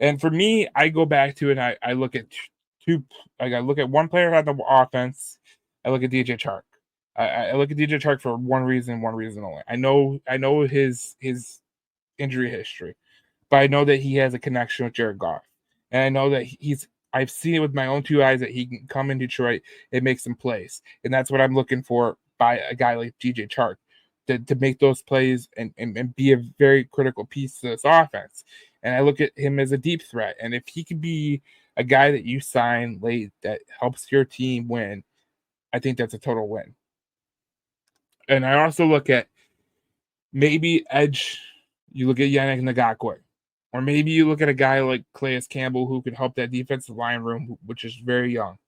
And for me, I go back to it. And I look at two. I look at one player on the offense. I look at DJ Chark. I look at DJ Chark for one reason only. I know his injury history, but I know that he has a connection with Jared Goff, and I know that I've seen it with my own 2 eyes that he can come in Detroit and make some plays, and that's what I'm looking for by a guy like DJ Chark to make those plays and be a very critical piece to this offense. And I look at him as a deep threat, and if he could be a guy that you sign late that helps your team win, I think that's a total win. And I also look at maybe edge. You look at Yannick Ngakoue. Or maybe you look at a guy like Calais Campbell who could help that defensive line room, which is very young.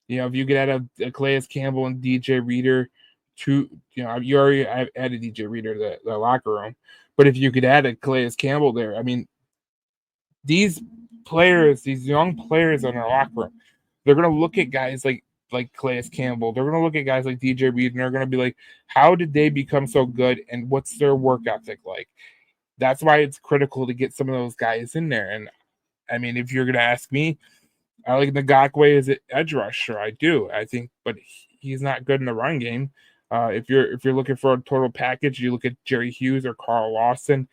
If you could add a Calais Campbell and DJ Reader to, you already added DJ Reader to the locker room. But if you could add a Calais Campbell there, I mean, these young players in our locker room, they're going to look at guys like Calais Campbell. They're going to look at guys like DJ Reed, and they're going to be like, how did they become so good, and what's their work ethic like? That's why it's critical to get some of those guys in there. And, I mean, if you're going to ask me, I like Ngakoue as an edge rusher. I do. I think, but he's not good in the run game. If you're looking for a total package, you look at Jerry Hughes or Carl Lawson.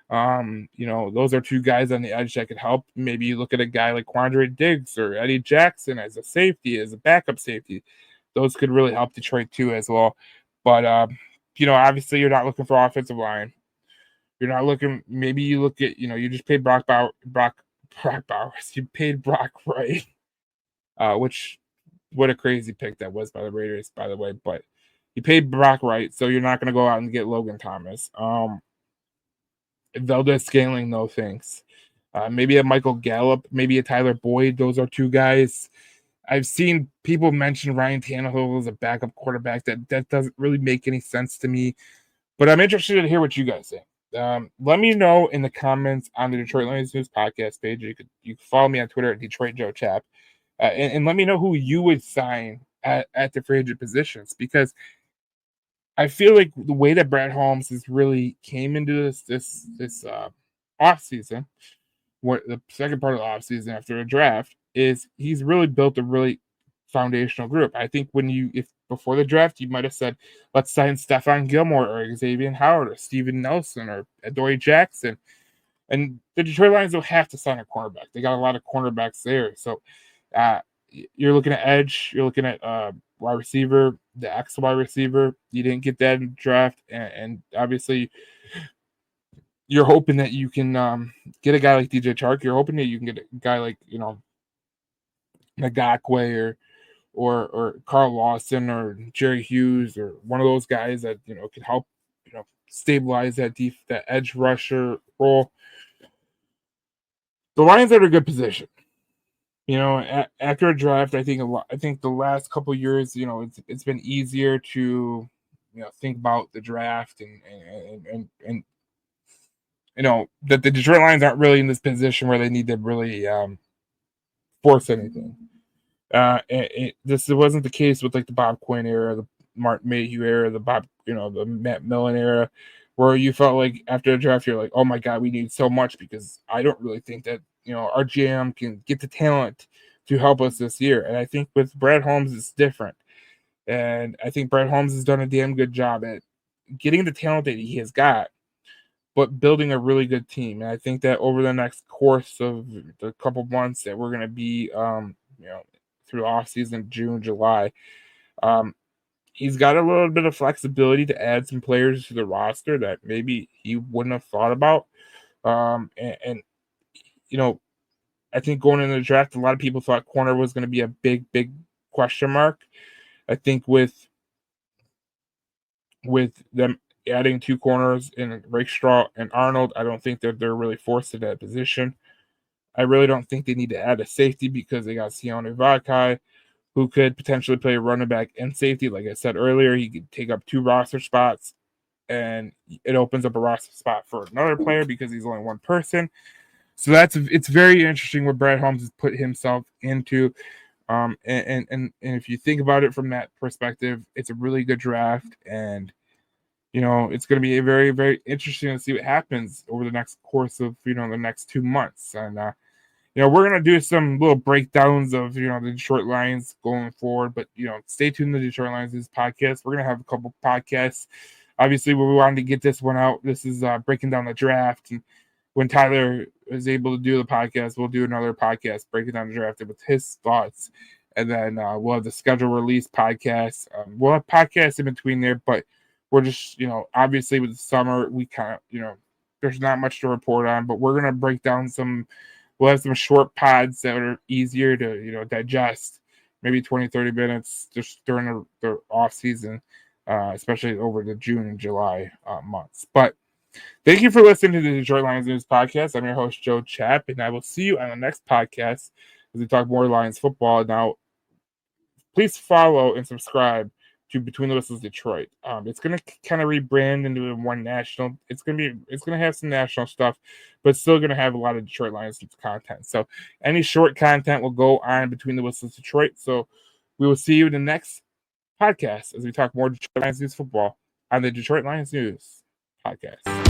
Those are 2 guys on the edge that could help. Maybe you look at a guy like Quandre Diggs or Eddie Jackson as a safety, as a backup safety. Those could really help Detroit too as well. But obviously you're not looking for offensive line. You're not looking. Maybe you look at you just paid Brock Bowers. You paid Brock Wright, which what a crazy pick that was by the Raiders, by the way. But you paid Brock Wright, so you're not going to go out and get Logan Thomas. Valdez Scaling, no thanks. Maybe a Michael Gallup, maybe a Tyler Boyd. Those are two guys. I've seen people mention Ryan Tannehill as a backup quarterback. That doesn't really make any sense to me. But I'm interested to hear what you guys think. Let me know in the comments on the Detroit Lions News podcast page. You can follow me on Twitter at Detroit Joe Chap, and let me know who you would sign at the free agent positions, because I feel like the way that Brad Holmes has really came into this off season, what the second part of the off season after a draft, is he's really built a really foundational group. I think if before the draft you might have said, let's sign Stephon Gilmore or Xavier Howard or Steven Nelson or Adoree Jackson, and the Detroit Lions don't have to sign a cornerback. They got a lot of cornerbacks there. So you're looking at edge, you're looking at wide receiver, the X wide receiver. You didn't get that in the draft, and obviously you're hoping that you can get a guy like DJ Chark. You're hoping that you can get a guy like Ngakoue or Carl Lawson or Jerry Hughes or one of those guys that can help stabilize that that edge rusher role. The Lions are in a good position. After a draft, I think the last couple of years, it's been easier to think about the draft and that the Detroit Lions aren't really in this position where they need to really force anything. This wasn't the case with like the Bob Quinn era, the Mark Mayhew era, the Matt Millen era, where you felt like after the draft you're like, oh my God, we need so much, because I don't really think that our GM can get the talent to help us this year. And I think with Brad Holmes it's different, and I think Brad Holmes has done a damn good job at getting the talent that he has got, but building a really good team. And I think that over the next course of the couple months that we're going to be through off season, June, July, he's got a little bit of flexibility to add some players to the roster that maybe he wouldn't have thought about. And I think going into the draft, a lot of people thought corner was going to be a big question mark. I think with them adding two corners in Rakestraw and Arnold, I don't think that they're really forced to that position. I really don't think they need to add a safety, because they got Sione Vaikai, who could potentially play running back and safety. Like I said earlier, he could take up two roster spots, and it opens up a roster spot for another player because he's only one person. So it's very interesting what Brad Holmes has put himself into. And if you think about it from that perspective, it's a really good draft, and it's going to be a very, very interesting to see what happens over the next course of the next 2 months. And we're going to do some little breakdowns of the Detroit Lions going forward, but stay tuned to the Detroit Lions News podcast. We're going to have a couple podcasts. Obviously, we wanted to get this one out. This is breaking down the draft, and when Tyler is able to do the podcast, we'll do another podcast breaking down the draft with his thoughts. And then we'll have the schedule release podcast. We'll have podcasts in between there, but we're just, obviously with the summer, we kind of, there's not much to report on, but we're going to break down we'll have some short pods that are easier to, digest, maybe 20, 30 minutes just during the off season, especially over the June and July months. But thank you for listening to the Detroit Lions News podcast. I'm your host, Joe Chap, and I will see you on the next podcast as we talk more Lions football. Now, please follow and subscribe to Between the Whistles Detroit. It's going to kind of rebrand into one national. It's going to have some national stuff, but still going to have a lot of Detroit Lions content. So any short content will go on Between the Whistles Detroit. So we will see you in the next podcast as we talk more Detroit Lions News football on the Detroit Lions News podcast.